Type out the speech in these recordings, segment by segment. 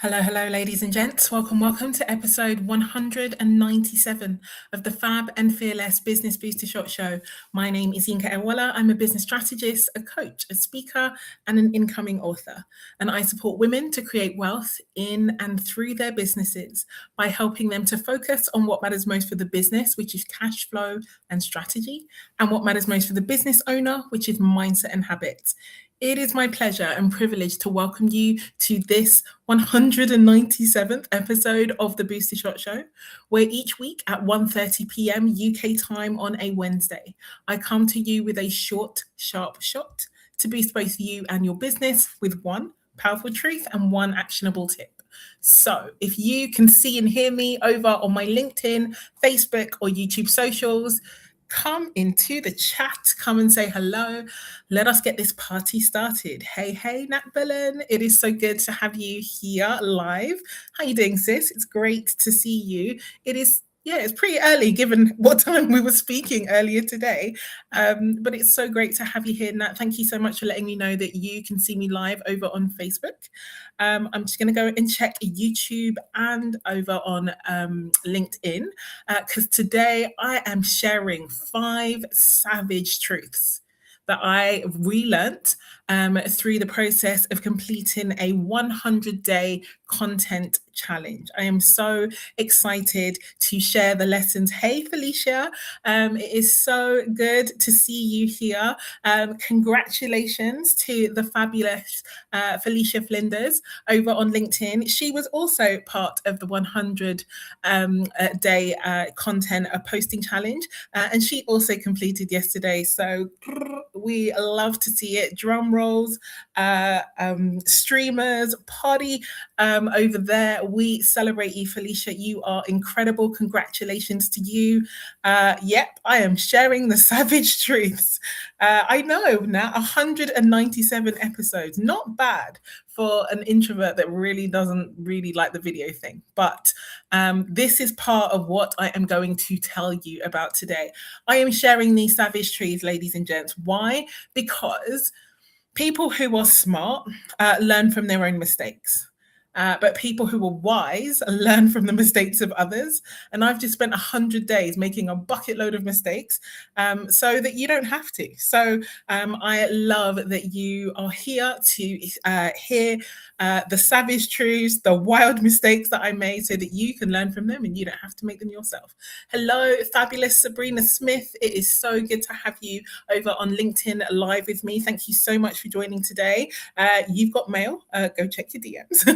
Hello, ladies and gents. Welcome to episode 197 of the Fab and Fearless Business Booster Shot Show. My name is Yinka. I'm a business strategist, a coach, a speaker, and an incoming author. And I support women to create wealth in and through their businesses by helping them to focus on what matters most for the business, which is cash flow and strategy, and what matters most for the business owner, which is mindset and habits. It is my pleasure and privilege to welcome you to this 197th episode of the Booster Shot Show, where each week at 1:30 p.m. UK time on a Wednesday, I come to you with a short, sharp shot to boost both you and your business with one powerful truth and one actionable tip. So if you can see and hear me over on my LinkedIn, Facebook, or YouTube socials, come into the chat, come and say hello. Let us get this party started. Hey, Nat Belen. It is so good to have you here live. How you doing, sis? It's great to see you. It's pretty early given what time we were speaking earlier today. But it's so great to have you here, Nat. Thank you so much for letting me know that you can see me live over on Facebook. I'm just going to go and check YouTube and over on LinkedIn because today I am sharing 5 savage truths that I relearnt through the process of completing a 100-day content challenge. I am so excited to share the lessons. Hey, Felicia, it is so good to see you here. Congratulations to the fabulous Felicia Flinders over on LinkedIn. She was also part of the 100-day content posting challenge, and she also completed yesterday. So we love to see it. Drum rolls, streamers, party over there. We celebrate you, Felicia. You are incredible. Congratulations to you. Yep, I am sharing the savage truths. I know now 197 episodes. Not bad for an introvert that really doesn't really like the video thing. But this is part of what I am going to tell you about today. I am sharing these savage truths, ladies and gents. Why? Because people who are smart learn from their own mistakes. But people who are wise learn from the mistakes of others. And I've just spent 100 days making a bucket load of mistakes so that you don't have to. So I love that you are here to hear the savage truths, the wild mistakes that I made so that you can learn from them and you don't have to make them yourself. Hello, fabulous Sabrina Smith. It is so good to have you over on LinkedIn live with me. Thank you so much for joining today. You've got mail. Go check your DMs.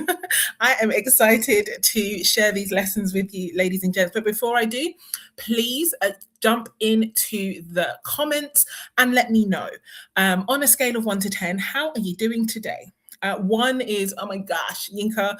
I am excited to share these lessons with you, ladies and gents. But before I do, please jump into the comments and let me know. On a scale of 1 to 10, how are you doing today? 1 is, oh my gosh, Yinka,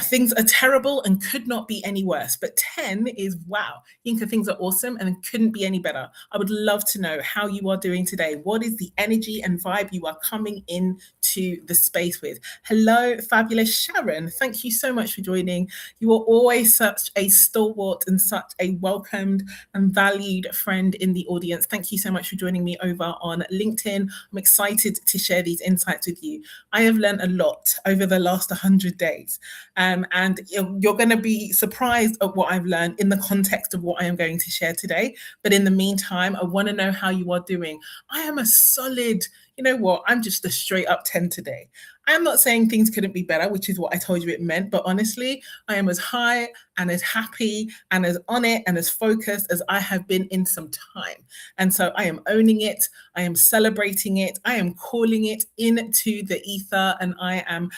things are terrible and could not be any worse. But 10 is, wow, Yinka, things are awesome and couldn't be any better. I would love to know how you are doing today. What is the energy and vibe you are coming into the space with? Hello, fabulous Sharon. Thank you so much for joining. You are always such a stalwart and such a welcomed and valued friend in the audience. Thank you so much for joining me over on LinkedIn. I'm excited to share these insights with you. I have learned a lot over the last 100 days. And you're going to be surprised at what I've learned in the context of what I am going to share today. But in the meantime, I want to know how you are doing. I am a solid, you know what, I'm just a straight up 10 today. I'm not saying things couldn't be better, which is what I told you it meant. But honestly, I am as high and as happy and as on it and as focused as I have been in some time. And so I am owning it. I am celebrating it. I am calling it into the ether, and I am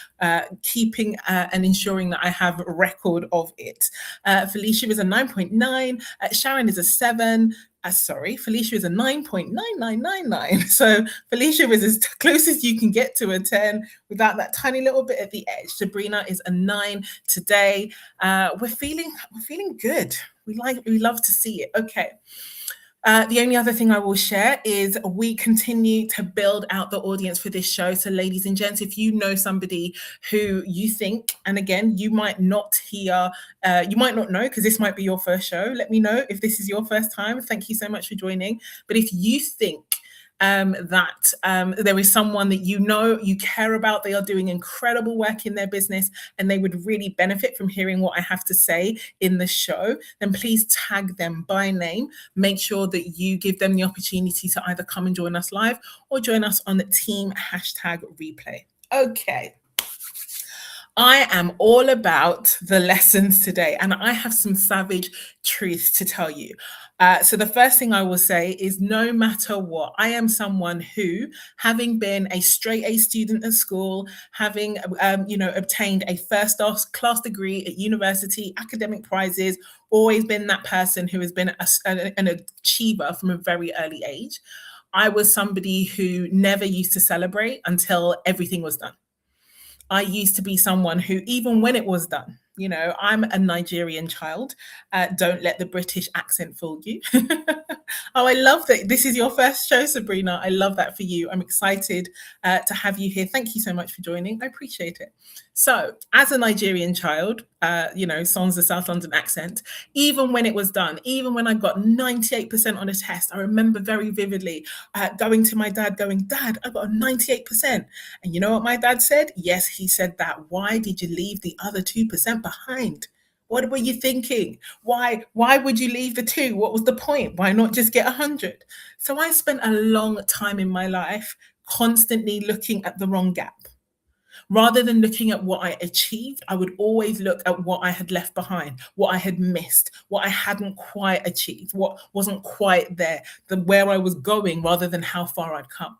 keeping and ensuring that I have a record of it. Felicia is a 9.9. Sharon is a 7. Felicia is a 9.9999. So Felicia is as close as you can get to a 10 without that tiny little bit at the edge. Sabrina is a 9 today. We're feeling good. We love to see it. Okay. The only other thing I will share is we continue to build out the audience for this show. So ladies and gents, if you know somebody who you think, and again, you might not hear, you might not know because this might be your first show. Let me know if this is your first time. Thank you so much for joining. But if you think that there is someone that you know, you care about, they are doing incredible work in their business, and they would really benefit from hearing what I have to say in the show, then please tag them by name. Make sure that you give them the opportunity to either come and join us live or join us on the team hashtag replay. Okay. I am all about the lessons today, and I have some savage truths to tell you. So, the first thing I will say is no matter what, I am someone who, having been a straight A student at school, having obtained a first class degree at university, academic prizes, always been that person who has been an achiever from a very early age. I was somebody who never used to celebrate until everything was done. I used to be someone who, even when it was done, I'm a Nigerian child. Don't let the British accent fool you. Oh, I love that. This is your first show, Sabrina. I love that for you. I'm excited to have you here. Thank you so much for joining. I appreciate it. So, as a Nigerian child, sans the South London accent, even when it was done, even when I got 98% on a test, I remember very vividly going to my dad, going, "Dad, I got a 98%. And you know what my dad said? Yes, he said that. Why did you leave the other 2% behind? What were you thinking? Why would you leave the two? What was the point? Why not just get 100? So I spent a long time in my life constantly looking at the wrong gap. Rather than looking at what I achieved, I would always look at what I had left behind, what I had missed, what I hadn't quite achieved, what wasn't quite there, where I was going rather than how far I'd come.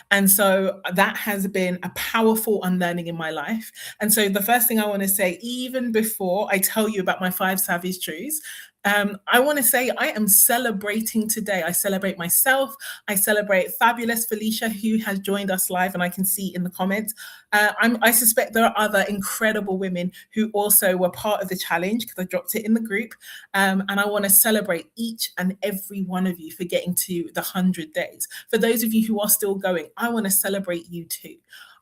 And so that has been a powerful unlearning in my life. And so the first thing I want to say, even before I tell you about my 5 savage truths, I want to say I am celebrating today. I celebrate myself. I celebrate fabulous Felicia, who has joined us live, and I can see in the comments. I suspect there are other incredible women who also were part of the challenge because I dropped it in the group. And I want to celebrate each and every one of you for getting to the 100 days. For those of you who are still going, I want to celebrate you too.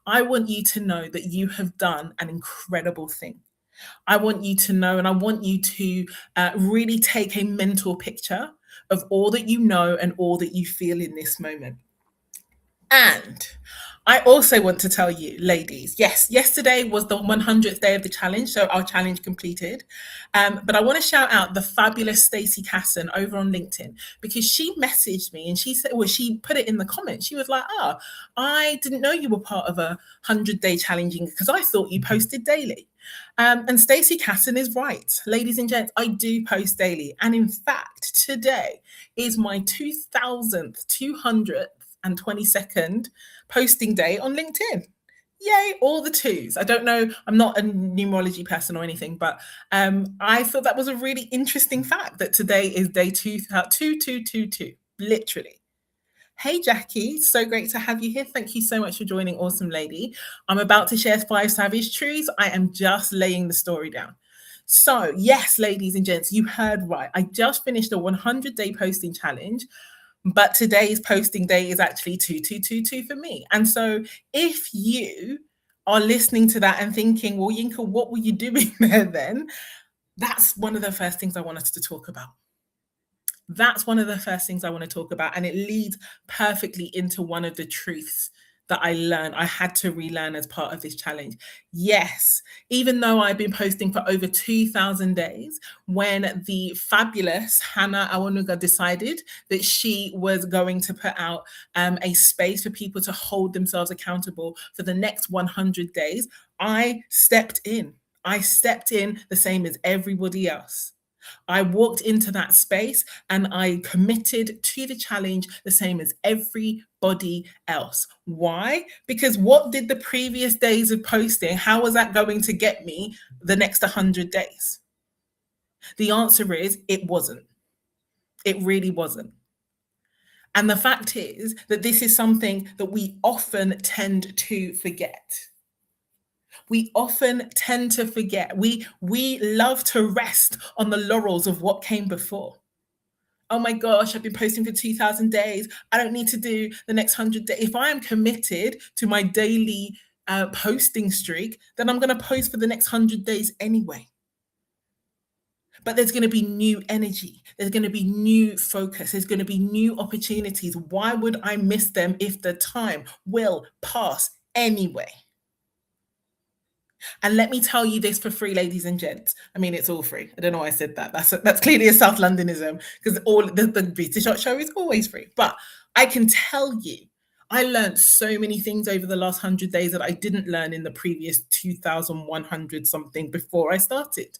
I want you to know that you have done an incredible thing. I want you to know, and I want you to really take a mental picture of all that you know and all that you feel in this moment. And I also want to tell you, ladies, yes, yesterday was the 100th day of the challenge, so our challenge completed. But I want to shout out the fabulous Stacey Casson over on LinkedIn, because she messaged me and she said, well, she put it in the comments. She was like, I didn't know you were part of a 100-day challenging because I thought you posted daily. And Stacey Casson is right. Ladies and gents, I do post daily. And in fact, today is my 2,222nd posting day on LinkedIn. Yay, all the twos. I don't know, I'm not a numerology person or anything, but I thought that was a really interesting fact that today is day 2222, literally. Hey, Jackie, so great to have you here. Thank you so much for joining, awesome lady. I'm about to share 5 savage truths. I am just laying the story down. So, yes, ladies and gents, you heard right. I just finished a 100-day posting challenge, but today's posting day is actually 2222 for me. And so, if you are listening to that and thinking, well, Yinka, what were you doing there then? That's one of the first things I want us to talk about. That's one of the first things I want to talk about. And it leads perfectly into one of the truths that I learned. I had to relearn as part of this challenge. Yes, even though I've been posting for over 2,000 days, when the fabulous Hannah Awanuga decided that she was going to put out a space for people to hold themselves accountable for the next 100 days, I stepped in. I stepped in the same as everybody else. I walked into that space and I committed to the challenge the same as everybody else. Why? Because what did the previous days of posting, how was that going to get me the next 100 days? The answer is it wasn't. It really wasn't. And the fact is that this is something that we often tend to forget. We often tend to forget. We love to rest on the laurels of what came before. Oh my gosh, I've been posting for 2,000 days. I don't need to do the next 100 days. If I am committed to my daily posting streak, then I'm going to post for the next 100 days anyway. But there's going to be new energy. There's going to be new focus. There's going to be new opportunities. Why would I miss them if the time will pass anyway? And let me tell you this for free, ladies and gents. I mean, it's all free. I don't know why I said that. That's clearly a South Londonism, because all the British Hot Show is always free. But I can tell you, I learned so many things over the last 100 days that I didn't learn in the previous 2,100 something before I started.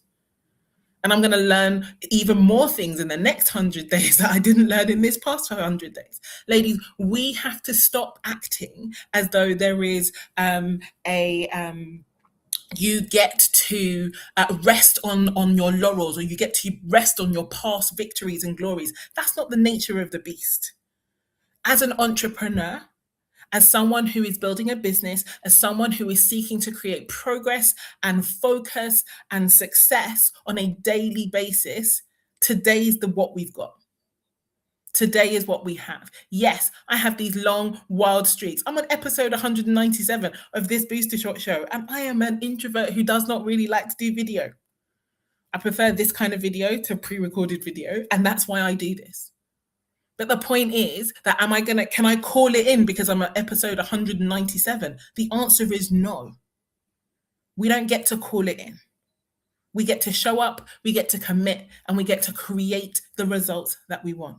And I'm going to learn even more things in the next 100 days that I didn't learn in this past 100 days. Ladies, we have to stop acting as though there is you get to rest on your laurels, or you get to rest on your past victories and glories. That's not the nature of the beast. As an entrepreneur, as someone who is building a business, as someone who is seeking to create progress and focus and success on a daily basis, today's the what we've got. Today is what we have. Yes, I have these long, wild streaks. I'm on episode 197 of this Booster Shot show, and I am an introvert who does not really like to do video. I prefer this kind of video to pre-recorded video, and that's why I do this. But the point is that can I call it in because I'm at episode 197? The answer is no. We don't get to call it in. We get to show up, we get to commit, and we get to create the results that we want.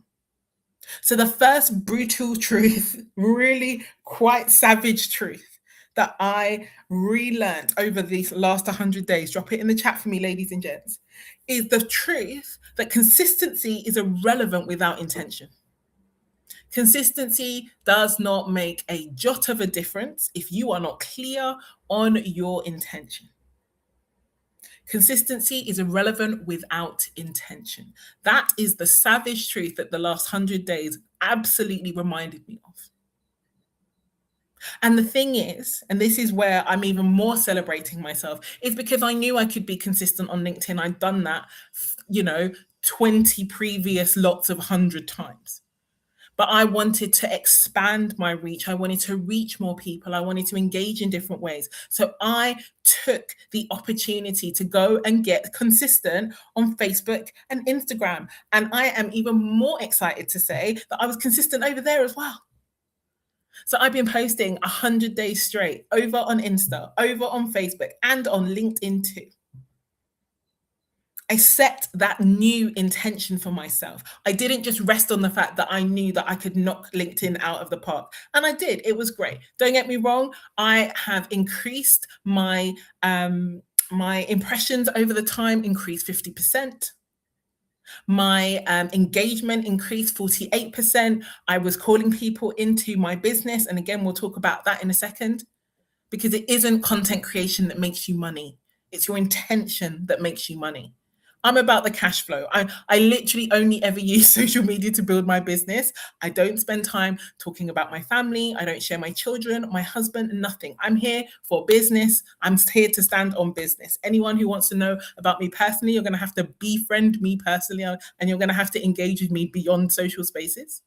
So the first brutal truth, really quite savage truth that I relearned over these last 100 days, drop it in the chat for me, ladies and gents, is the truth that consistency is irrelevant without intention. Consistency does not make a jot of a difference if you are not clear on your intention. Consistency is irrelevant without intention. That is the savage truth that the last 100 days absolutely reminded me of. And the thing is, and this is where I'm even more celebrating myself, is because I knew I could be consistent on LinkedIn. I'd done that, 20 previous lots of 100 times. But I wanted to expand my reach. I wanted to reach more people. I wanted to engage in different ways. So I took the opportunity to go and get consistent on Facebook and Instagram. And I am even more excited to say that I was consistent over there as well. So I've been posting 100 days straight over on Insta, over on Facebook, and on LinkedIn too. I set that new intention for myself. I didn't just rest on the fact that I knew that I could knock LinkedIn out of the park. And I did. It was great. Don't get me wrong. I have increased my my impressions over the time, increased 50%. My engagement increased 48%. I was calling people into my business. And again, we'll talk about that in a second, because it isn't content creation that makes you money. It's your intention that makes you money. I'm about the cash flow. I literally only ever use social media to build my business. I don't spend time talking about my family. I don't share my children, my husband, nothing. I'm here for business. I'm here to stand on business. Anyone who wants to know about me personally, you're going to have to befriend me personally, and you're going to have to engage with me beyond social spaces.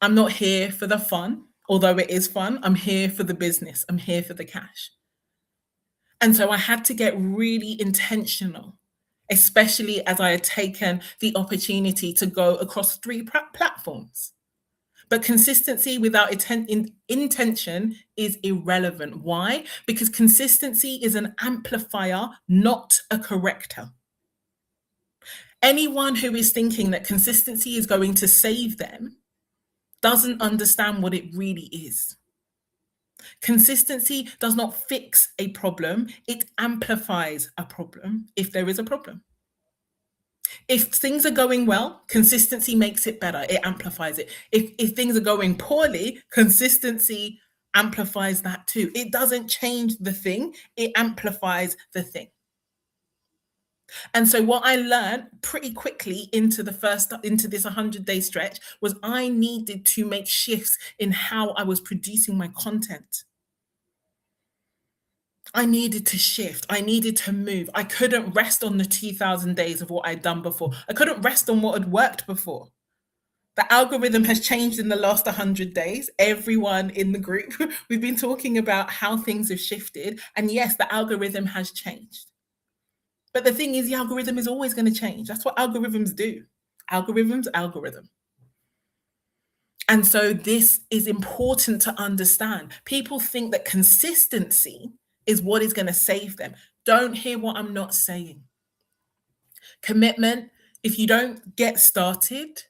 I'm not here for the fun, although it is fun. I'm here for the business. I'm here for the cash. And so I had to get really intentional, especially as I had taken the opportunity to go across 3 platforms. But consistency without intention is irrelevant. Why? Because consistency is an amplifier, not a corrector. Anyone who is thinking that consistency is going to save them doesn't understand what it really is. Consistency does not fix a problem, it amplifies a problem if there is a problem. If things are going well, consistency makes it better, it amplifies it. If things are going poorly, consistency amplifies that too. It doesn't change the thing, it amplifies the thing. And so what I learned pretty quickly into this 100-day stretch was I needed to make shifts in how I was producing my content. I needed to shift. I needed to move. I couldn't rest on the 2,000 days of what I'd done before. I couldn't rest on what had worked before. The algorithm has changed in the last 100 days. Everyone in the group, we've been talking about how things have shifted. And yes, the algorithm has changed. But the thing is, the algorithm is always going to change. That's what algorithms do. Algorithm. And so this is important to understand. People think that consistency is what is going to save them. Don't hear what I'm not saying. Commitment, if you don't get started,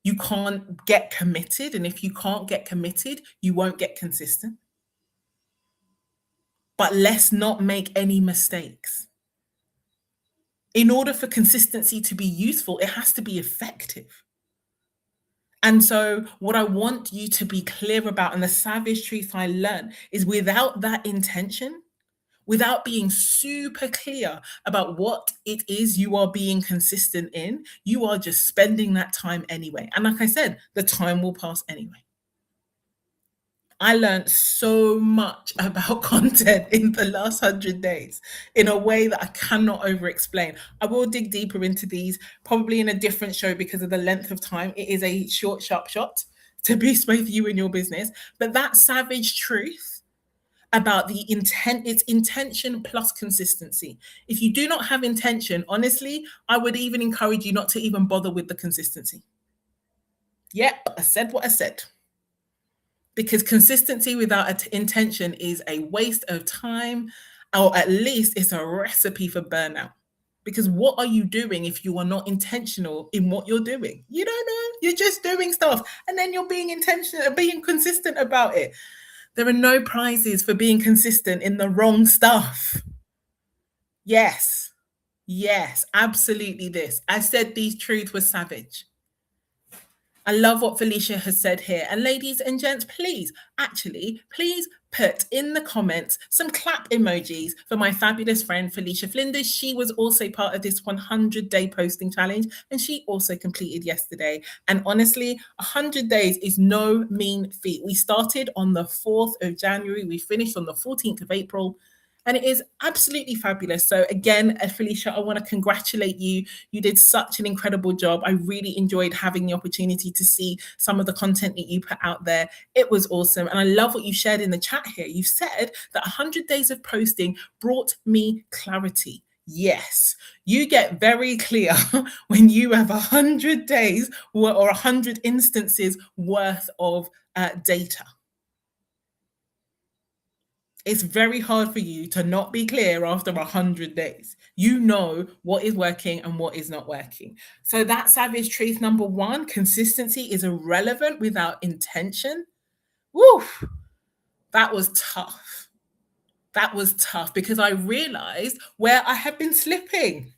you can't get committed. And if you can't get committed, you won't get consistent. But let's not make any mistakes. In order for consistency to be useful, it has to be effective. And so, what I want you to be clear about, and the savage truth I learned, is without that intention, without being super clear about what it is you are being consistent in, you are just spending that time anyway. And like I said, the time will pass anyway. I learned so much about content in the last 100 days in a way that I cannot over explain. I will dig deeper into these probably in a different show because of the length of time. It is a short, sharp shot to boost both you and your business. But that savage truth about the intent, it's intention plus consistency. If you do not have intention, honestly, I would even encourage you not to even bother with the consistency. Yep, I said what I said. Because consistency without intention is a waste of time, or at least it's a recipe for burnout. Because what are you doing if you are not intentional in what you're doing? You don't know. You're just doing stuff and then you're being intentional and being consistent about it. There are no prizes for being consistent in the wrong stuff. Yes, yes, absolutely. This. I said these truths were savage. I love what Felicia has said here. And ladies and gents, please, please put in the comments some clap emojis for my fabulous friend, Felicia Flinders. She was also part of this 100-day posting challenge, and she also completed yesterday. And honestly, 100 days is no mean feat. We started on the 4th of January. We finished on the 14th of April. And it is absolutely fabulous. So again, Felicia, I want to congratulate you. You did such an incredible job. I really enjoyed having the opportunity to see some of the content that you put out there. It was awesome. And I love what you shared in the chat here. You said that 100 days of posting brought me clarity. Yes, you get very clear when you have 100 days or 100 instances worth of data. It's very hard for you to not be clear after 100 days. You know what is working and what is not working. So that savage truth number one, consistency is irrelevant without intention. Woo, that was tough. That was tough because I realized where I had been slipping.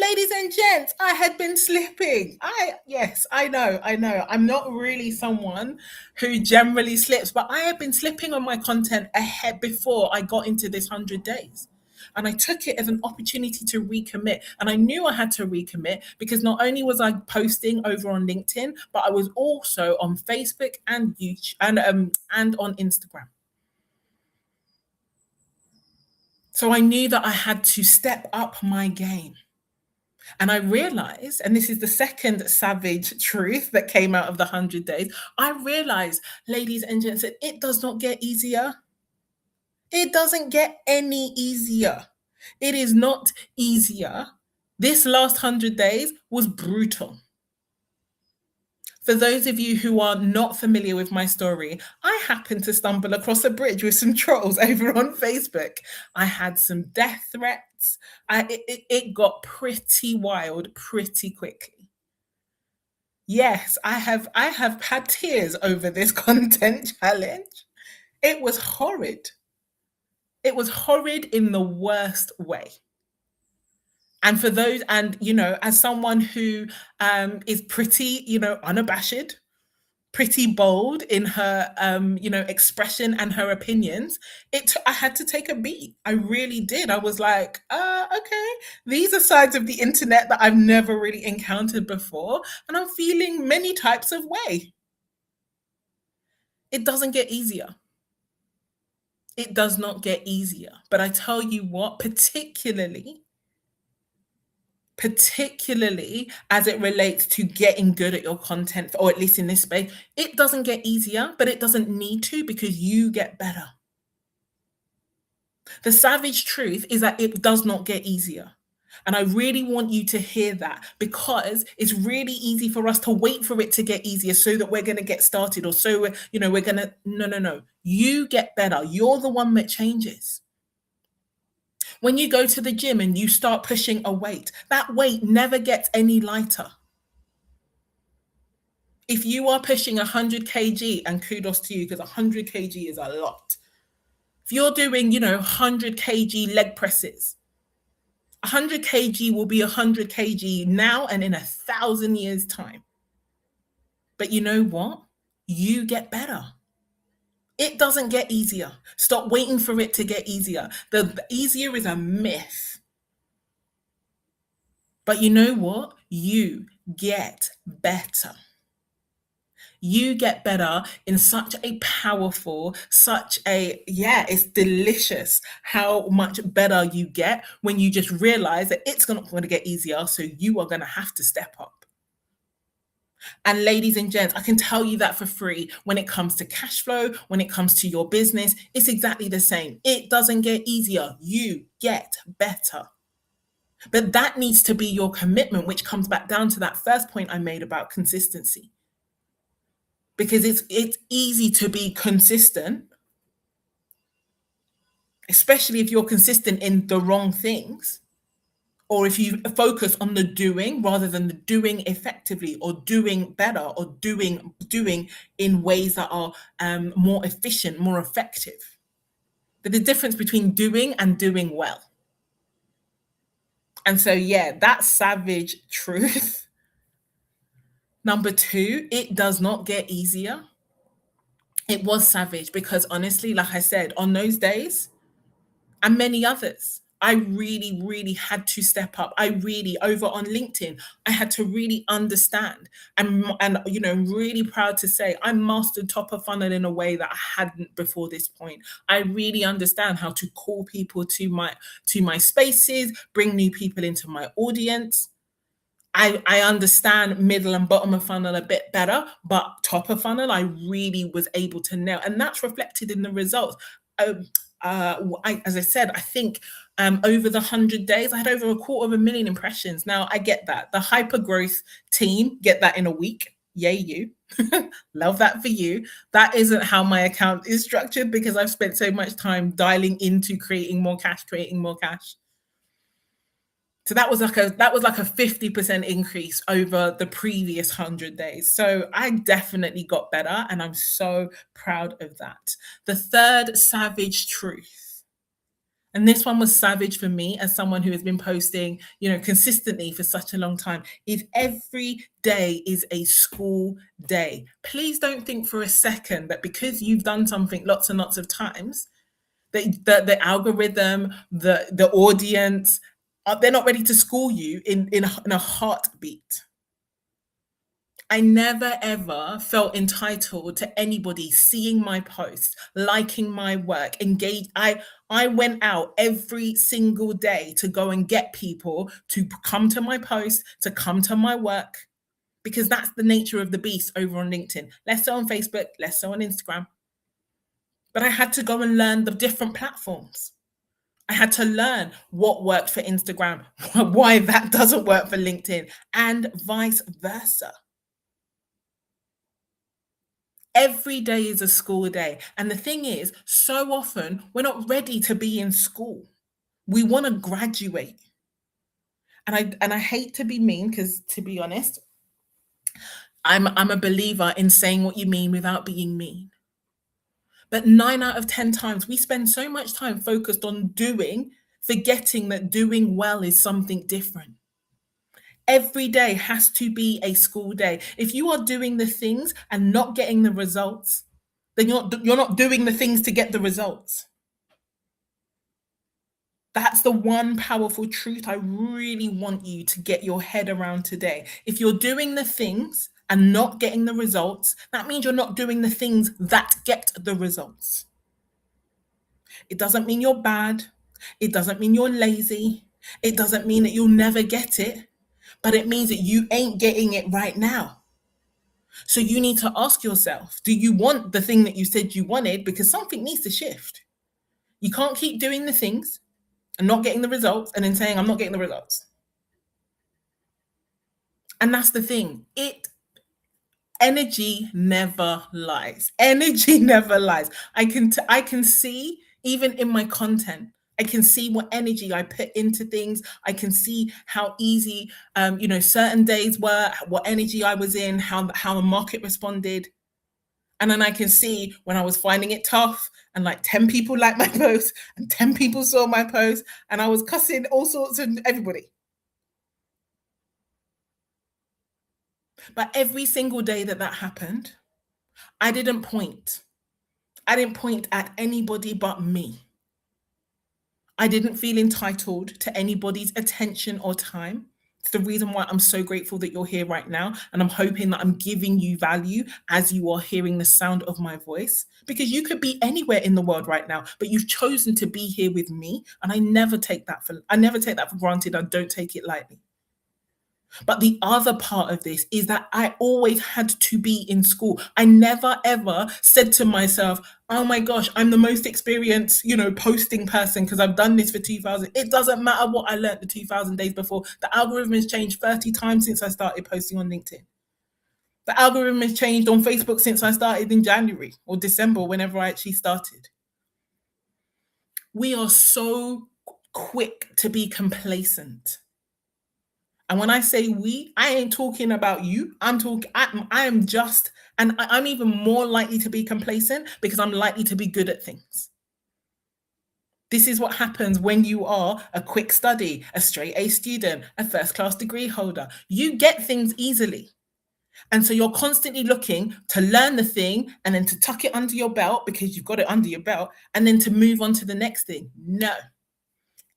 Ladies and gents, I had been slipping. Yes, I know. I'm not really someone who generally slips, but I had been slipping on my content ahead before I got into this 100 days. And I took it as an opportunity to recommit. And I knew I had to recommit because not only was I posting over on LinkedIn, but I was also on Facebook and YouTube and on Instagram. So I knew that I had to step up my game. And I realized, and this is the second savage truth that came out of the 100 days, I realized, ladies and gents, that it does not get easier. It doesn't get any easier. It is not easier. This last 100 days was brutal. For those of you who are not familiar with my story, I happened to stumble across a bridge with some trolls over on Facebook. I had some death threats. It got pretty wild pretty quickly. Yes, I have had tears over this content challenge. It was horrid. It was horrid in the worst way. And for those, and as someone who is pretty, unabashed, pretty bold in her expression and her opinions, I had to take a beat. I really did. I was like, okay, these are sides of the internet that I've never really encountered before, and I'm feeling many types of way. It doesn't get easier. It does not get easier. But I tell you what, particularly as it relates to getting good at your content, or at least in this space, it doesn't get easier, but it doesn't need to, because you get better. The savage truth is that it does not get easier. And I really want you to hear that, because it's really easy for us to wait for it to get easier so that we're going to get started, or so we're going to, no, no, no. You get better. You're the one that changes. When you go to the gym and you start pushing a weight, that weight never gets any lighter. If you are pushing 100 kg, and kudos to you, because 100 kg is a lot. If you're doing, 100 kg leg presses, 100 kg will be 100 kg now and in 1,000 years' time. But you know what? You get better. It doesn't get easier. Stop waiting for it to get easier. The easier is a myth. But you know what? You get better. You get better in such a powerful, it's delicious how much better you get when you just realize that it's not going to get easier. So you are going to have to step up. And ladies and gents, I can tell you that for free. When it comes to cash flow, when it comes to your business, it's exactly the same. It doesn't get easier. You get better. But that needs to be your commitment, which comes back down to that first point I made about consistency. Because it's easy to be consistent, especially if you're consistent in the wrong things, or if you focus on the doing rather than the doing effectively, or doing better, or doing in ways that are more efficient, more effective. But the difference between doing and doing well. And so, that's savage truth. Number 2, it does not get easier. It was savage because honestly, like I said, on those days and many others, I really, really had to step up. Over on LinkedIn, I had to really understand, and really proud to say I mastered top of funnel in a way that I hadn't before this point. I really understand how to call people to my spaces, bring new people into my audience. I understand middle and bottom of funnel a bit better, but top of funnel, I really was able to nail, and that's reflected in the results. As I said, I think over the 100 days, I had over 250,000 impressions. Now, I get that. The hyper growth team get that in a week. Yay, you. Love that for you. That isn't how my account is structured, because I've spent so much time dialing into creating more cash. So that was like a 50% increase over the previous 100 days. So I definitely got better, and I'm so proud of that. The third savage truth, and this one was savage for me as someone who has been posting, consistently for such a long time, is every day is a school day. Please don't think for a second that because you've done something lots and lots of times, the algorithm, the audience, they're not ready to school you in a heartbeat. I never ever felt entitled to anybody seeing my posts, liking my work, engaged. I went out every single day to go and get people to come to my posts, to come to my work, because that's the nature of the beast over on LinkedIn. Less so on Facebook, less so on Instagram. But I had to go and learn the different platforms. I had to learn what worked for Instagram, why that doesn't work for LinkedIn, and vice versa. Every day is a school day. And the thing is, so often we're not ready to be in school. We want to graduate. And I hate to be mean, because to be honest, I'm a believer in saying what you mean without being mean. But 9 out of 10 times we spend so much time focused on doing, forgetting that doing well is something different. Every day has to be a school day. If you are doing the things and not getting the results, then you're not doing the things to get the results. That's the one powerful truth I really want you to get your head around today. If you're doing the things and not getting the results, that means you're not doing the things that get the results. It doesn't mean you're bad. It doesn't mean you're lazy. It doesn't mean that you'll never get it, but it means that you ain't getting it right now. So you need to ask yourself, do you want the thing that you said you wanted? Because something needs to shift. You can't keep doing the things and not getting the results and then saying, I'm not getting the results. And that's the thing. Energy never lies. Energy never lies. I can see even in my content. I can see what energy I put into things. I can see how easy certain days were, what energy I was in, how the market responded. And then I can see when I was finding it tough and like 10 people liked my post and 10 people saw my post and I was cussing all sorts of everybody. But every single day that happened, I didn't point. I didn't point at anybody but me. I didn't feel entitled to anybody's attention or time. It's the reason why I'm so grateful that you're here right now. And I'm hoping that I'm giving you value as you are hearing the sound of my voice. Because you could be anywhere in the world right now, but you've chosen to be here with me. And I never take that for granted. I don't take it lightly. But the other part of this is that I always had to be in school. I never ever said to myself, oh my gosh, I'm the most experienced, posting person because I've done this for 2000. It doesn't matter what I learned the 2000 days before. The algorithm has changed 30 times since I started posting on LinkedIn. The algorithm has changed on Facebook since I started in January or December, whenever I actually started. We are so quick to be complacent. And when I say we, I ain't talking about you. I am just, and I'm even more likely to be complacent because I'm likely to be good at things. This is what happens when you are a quick study, a straight A student, a first class degree holder. You get things easily. And so you're constantly looking to learn the thing and then to tuck it under your belt because you've got it under your belt and then to move on to the next thing. No.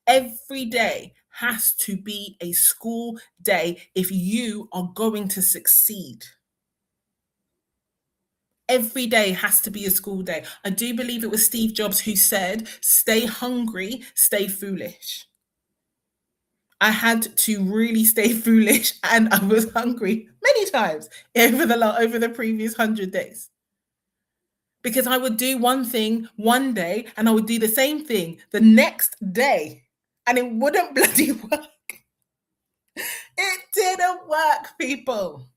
Every day has to be a school day if you are going to succeed. Every day has to be a school day. I do believe it was Steve Jobs who said, stay hungry, stay foolish. I had to really stay foolish and I was hungry many times over the previous 100 days. Because I would do one thing one day and I would do the same thing the next day and it wouldn't bloody work. It didn't work, people.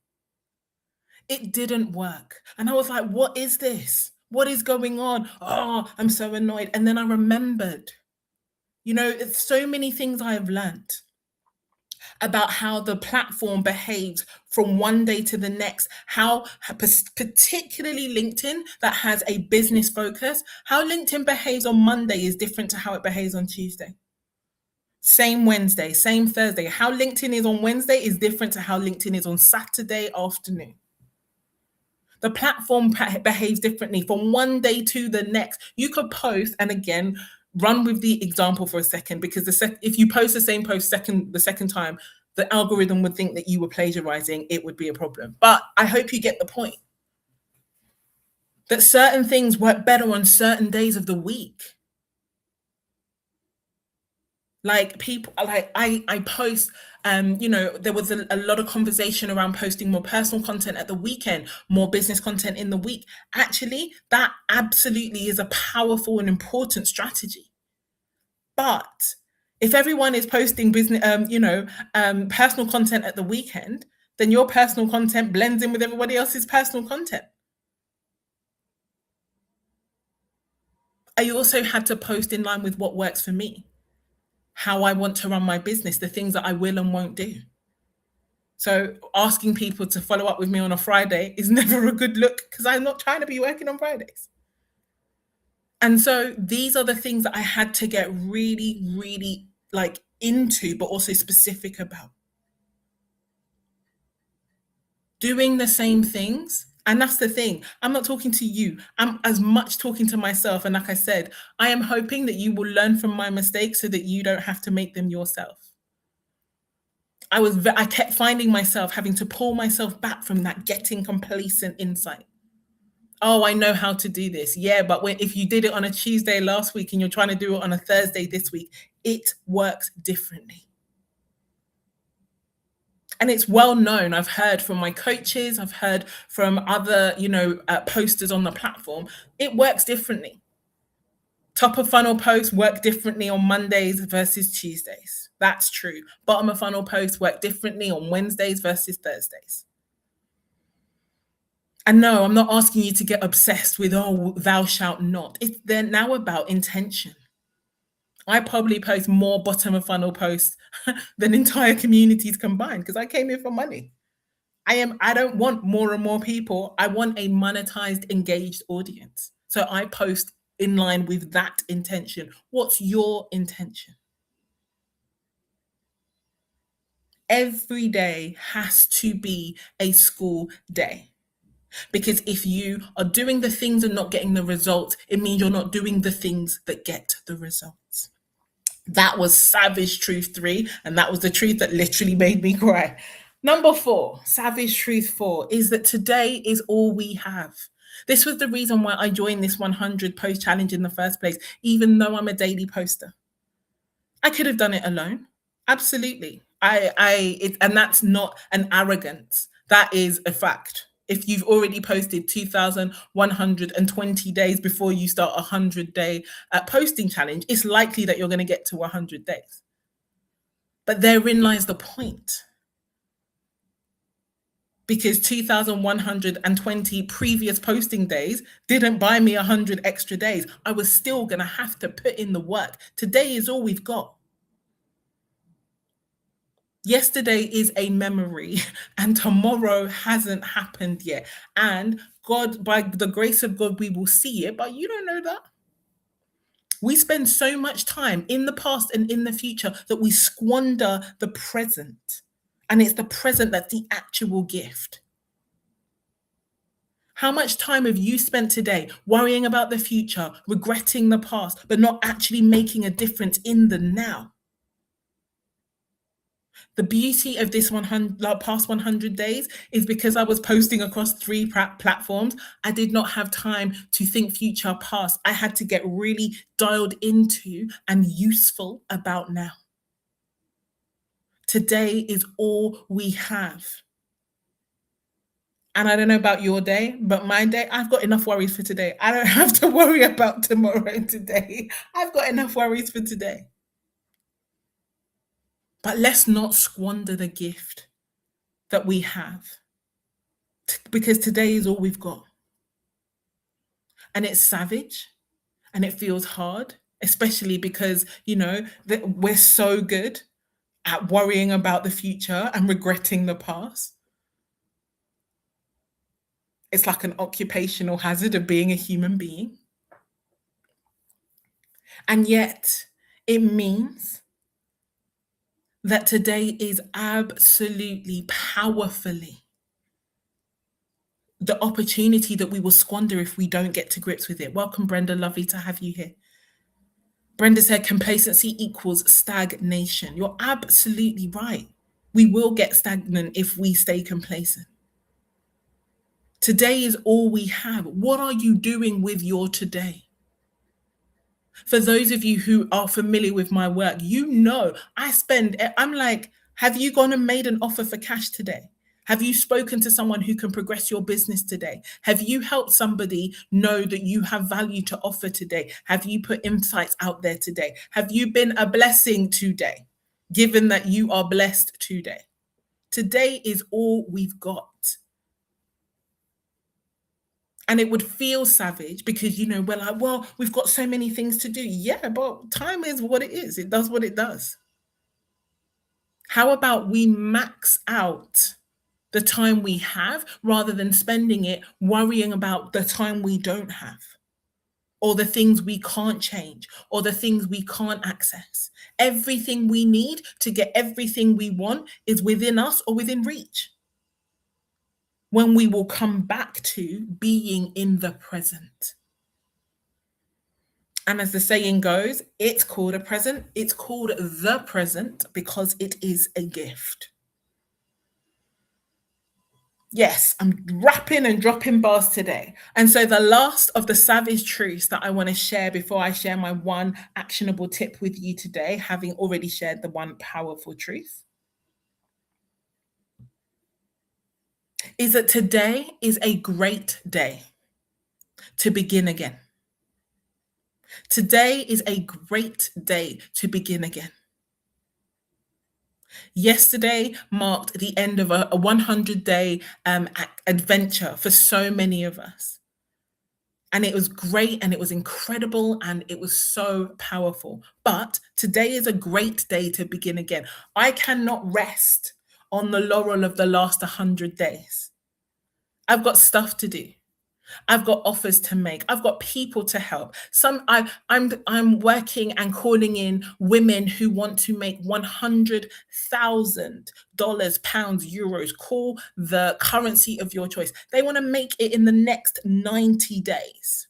It didn't work. And I was like, what is this? What is going on? Oh, I'm so annoyed. And then I remembered, it's so many things I have learned about how the platform behaves from one day to the next, how particularly LinkedIn that has a business focus, how LinkedIn behaves on Monday is different to how it behaves on Tuesday. Same Wednesday, same Thursday. How LinkedIn is on Wednesday is different to how LinkedIn is on Saturday afternoon. The platform behaves differently from one day to the next. You could post, and again, run with the example for a second, because if you post the same post the second time, the algorithm would think that you were plagiarizing. It would be a problem. But I hope you get the point. That certain things work better on certain days of the week. Like people, like I post, there was a lot of conversation around posting more personal content at the weekend, more business content in the week. Actually, that absolutely is a powerful and important strategy. But if everyone is posting business, personal content at the weekend, then your personal content blends in with everybody else's personal content. I also had to post in line with what works for me, how I want to run my business, the things that I will and won't do. So asking people to follow up with me on a Friday is never a good look because I'm not trying to be working on Fridays. And so these are the things that I had to get really, really into, but also specific about. Doing the same things. And that's the thing. I'm not talking to you. I'm as much talking to myself. And like I said, I am hoping that you will learn from my mistakes so that you don't have to make them yourself. I kept finding myself having to pull myself back from that getting complacent insight. Oh, I know how to do this. Yeah, but if you did it on a Tuesday last week and you're trying to do it on a Thursday this week, it works differently. And it's well known. I've heard from my coaches, I've heard from other, posters on the platform. It works differently. Top of funnel posts work differently on Mondays versus Tuesdays. That's true. Bottom of funnel posts work differently on Wednesdays versus Thursdays. And no, I'm not asking you to get obsessed with, oh, thou shalt not. It's then now about intention. I probably post more bottom of funnel posts than entire communities combined because I came here for money. I don't want more and more people. I want a monetized, engaged audience. So I post in line with that intention. What's your intention? Every day has to be a school day. Because if you are doing the things and not getting the results, it means you're not doing the things that get the results. That was Savage Truth 3, and that was the truth that literally made me cry. Number 4, Savage Truth 4, is that today is all we have. This was the reason why I joined this 100 post challenge in the first place, even though I'm a daily poster. I could have done it alone. Absolutely. And that's not an arrogance. That is a fact. If you've already posted 2,120 days before you start a 100-day posting challenge, it's likely that you're going to get to 100 days. But therein lies the point. Because 2,120 previous posting days didn't buy me 100 extra days. I was still going to have to put in the work. Today is all we've got. Yesterday is a memory and tomorrow hasn't happened yet. And God, by the grace of God, we will see it, but you don't know that. We spend so much time in the past and in the future that we squander the present. And it's the present that's the actual gift. How much time have you spent today worrying about the future, regretting the past, but not actually making a difference in the now? The beauty of this 100 past 100 days is because I was posting across 3 platforms. I did not have time to think future past. I had to get really dialed into and useful about now. Today is all we have. And I don't know about your day, but my day, I've got enough worries for today. I don't have to worry about tomorrow and today. I've got enough worries for today. But let's not squander the gift that we have because today is all we've got. And it's savage and it feels hard, especially because, we're so good at worrying about the future and regretting the past. It's like an occupational hazard of being a human being. And yet it means that today is absolutely powerfully the opportunity that we will squander if we don't get to grips with it. Welcome, Brenda. Lovely to have you here. Brenda said complacency equals stagnation. You're absolutely right. We will get stagnant if we stay complacent. Today is all we have. What are you doing with your today? For those of you who are familiar with my work, I'm like, have you gone and made an offer for cash today? Have you spoken to someone who can progress your business today? Have you helped somebody know that you have value to offer today? Have you put insights out there today? Have you been a blessing today, given that you are blessed today? Today is all we've got. And it would feel savage because, we're like, well, we've got so many things to do. Yeah, but time is what it is. It does what it does. How about we max out the time we have rather than spending it worrying about the time we don't have, or the things we can't change, or the things we can't access? Everything we need to get everything we want is within us or within reach, when we will come back to being in the present. And as the saying goes, it's called a present. It's called the present because it is a gift. Yes, I'm rapping and dropping bars today. And so the last of the savage truths that I want to share before I share my one actionable tip with you today, having already shared the one powerful truth, is that today is a great day to begin again. Today is a great day to begin again. Yesterday marked the end of a 100-day adventure for so many of us. And it was great and it was incredible and it was so powerful. But today is a great day to begin again. I cannot rest on the laurel of the last 100 days. I've got stuff to do. I've got offers to make. I've got people to help. I'm working and calling in women who want to make $100,000, pounds, euros. Call the currency of your choice. They want to make it in the next 90 days.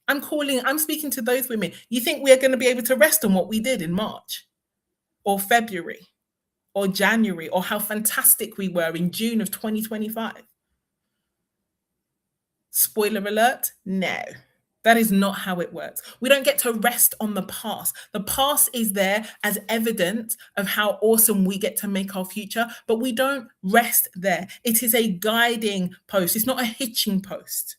I'm speaking to those women. You think we are going to be able to rest on what we did in March or February or January or how fantastic we were in June of 2025? Spoiler alert, no. That is not how it works. We don't get to rest on the past. The past is there as evidence of how awesome we get to make our future, but we don't rest there. It is a guiding post, it's not a hitching post.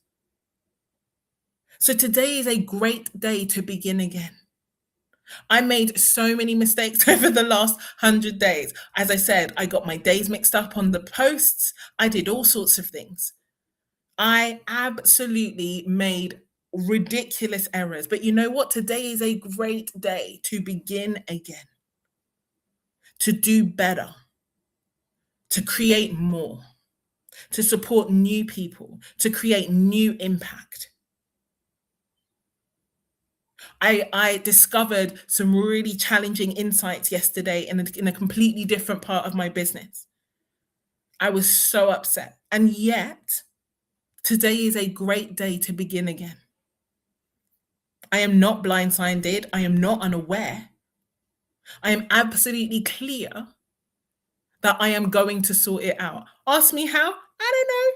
So today is a great day to begin again. I made so many mistakes over the last 100 days. As I said, I got my days mixed up on the posts. I did all sorts of things. I absolutely made ridiculous errors. But you know what? Today is a great day to begin again, to do better, to create more, to support new people, to create new impact. I discovered some really challenging insights yesterday in a completely different part of my business. I was so upset. And yet, today is a great day to begin again. I am not blindsided. I am not unaware. I am absolutely clear that I am going to sort it out. Ask me how? I don't know.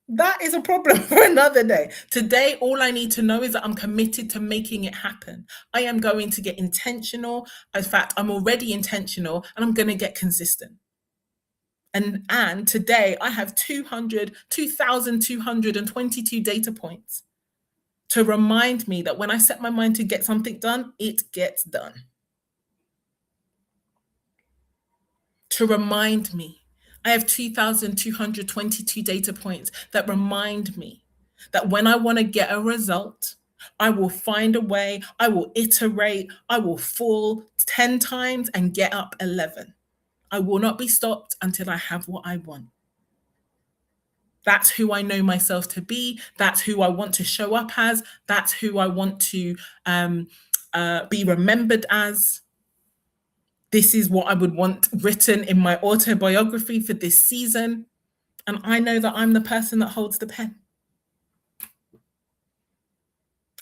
That is a problem for another day. Today, all I need to know is that I'm committed to making it happen. I am going to get intentional. In fact, I'm already intentional and I'm going to get consistent. And today I have 2,222 data points to remind me that when I set my mind to get something done, it gets done. To remind me, I have 2,222 data points that remind me that when I want to get a result, I will find a way, I will iterate, I will fall 10 times and get up 11. I will not be stopped until I have what I want. That's who I know myself to be. That's who I want to show up as. That's who I want to be remembered as. This is what I would want written in my autobiography for this season. And I know that I'm the person that holds the pen.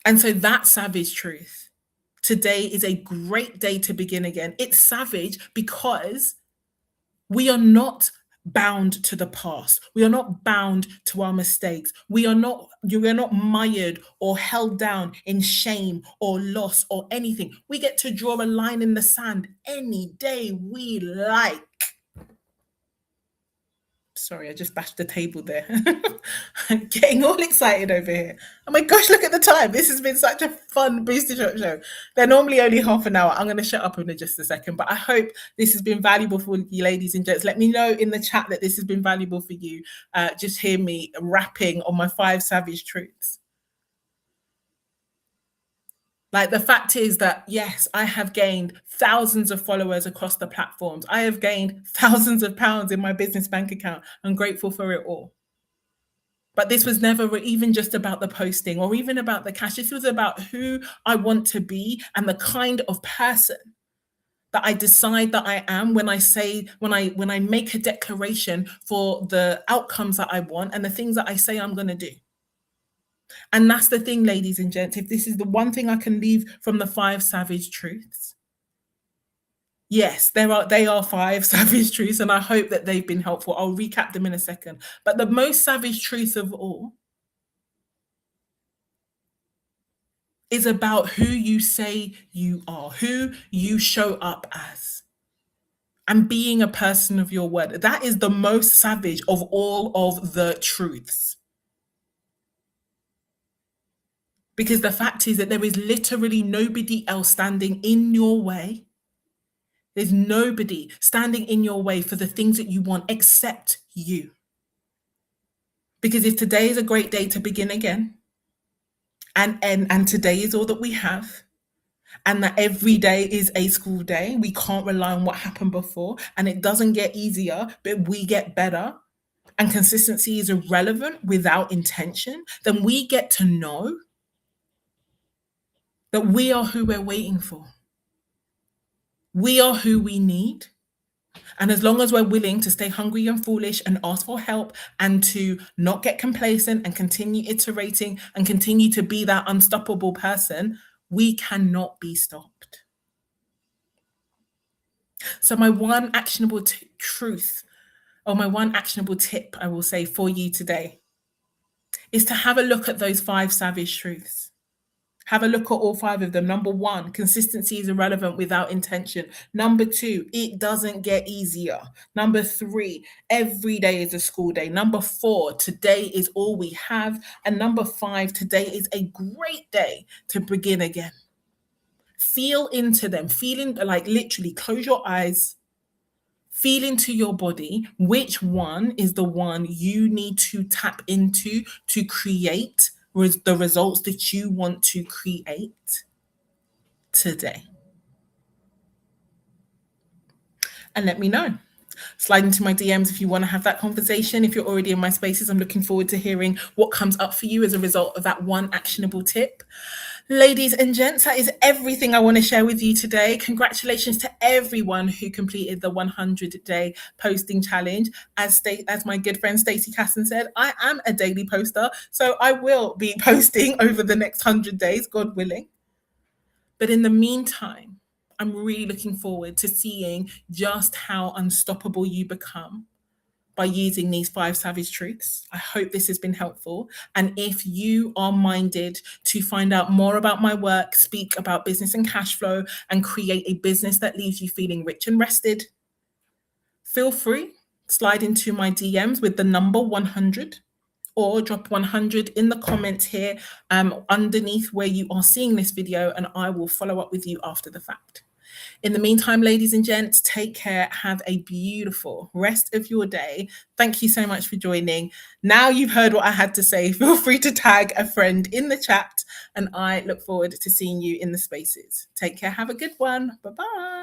And so that's savage truth. Today is a great day to begin again. It's savage because we are not bound to the past. We are not bound to our mistakes. We are not mired or held down in shame or loss or anything. We get to draw a line in the sand any day we like. Sorry, I just bashed the table there. I'm getting all excited over here. Oh my gosh, look at the time. This has been such a fun Booster Shot show. They're normally only half an hour. I'm going to shut up in just a second, but I hope this has been valuable for you ladies and gents. Let me know in the chat that this has been valuable for you. Just hear me rapping on my 5 savage truths. Like the fact is that, yes, I have gained thousands of followers across the platforms. I have gained thousands of pounds in my business bank account. I'm grateful for it all. But this was never even just about the posting or even about the cash. This was about who I want to be and the kind of person that I decide that I am when I make a declaration for the outcomes that I want and the things that I say I'm going to do. And that's the thing, ladies and gents, if this is the one thing I can leave from the 5 savage truths. Yes, they are 5 savage truths, and I hope that they've been helpful. I'll recap them in a second. But the most savage truth of all is about who you say you are, who you show up as, and being a person of your word. That is the most savage of all of the truths. Because the fact is that there is literally nobody else standing in your way. There's nobody standing in your way for the things that you want except you. Because if today is a great day to begin again, and today is all that we have, and that every day is a school day, we can't rely on what happened before, and it doesn't get easier, but we get better, and consistency is irrelevant without intention, then we get to know that we are who we're waiting for. We are who we need. And as long as we're willing to stay hungry and foolish and ask for help and to not get complacent and continue iterating and continue to be that unstoppable person, we cannot be stopped. So, my one actionable truth, or my one actionable tip, I will say for you today, is to have a look at those 5 savage truths. Have a look at all 5 of them. Number 1, consistency is irrelevant without intention. Number 2, it doesn't get easier. Number 3, every day is a school day. Number 4, today is all we have. And number 5, today is a great day to begin again. Feel into them, feeling like literally close your eyes, feel into your body which one is the one you need to tap into to create the results that you want to create today. And let me know. Slide into my DMs if you want to have that conversation. If you're already in my spaces, I'm looking forward to hearing what comes up for you as a result of that one actionable tip. Ladies and gents, that is everything I want to share with you today. Congratulations to everyone who completed the 100-day posting challenge. As my good friend Stacey Casson said, I am a daily poster, so I will be posting over the next 100 days, God willing. But in the meantime, I'm really looking forward to seeing just how unstoppable you become by using these 5 savage truths. I hope this has been helpful. And if you are minded to find out more about my work, speak about business and cash flow, and create a business that leaves you feeling rich and rested, feel free, slide into my DMs with the number 100, or drop 100 in the comments here underneath where you are seeing this video, and I will follow up with you after the fact. In the meantime, ladies and gents, take care. Have a beautiful rest of your day. Thank you so much for joining. Now you've heard what I had to say, feel free to tag a friend in the chat, and I look forward to seeing you in the spaces. Take care. Have a good one. Bye-bye.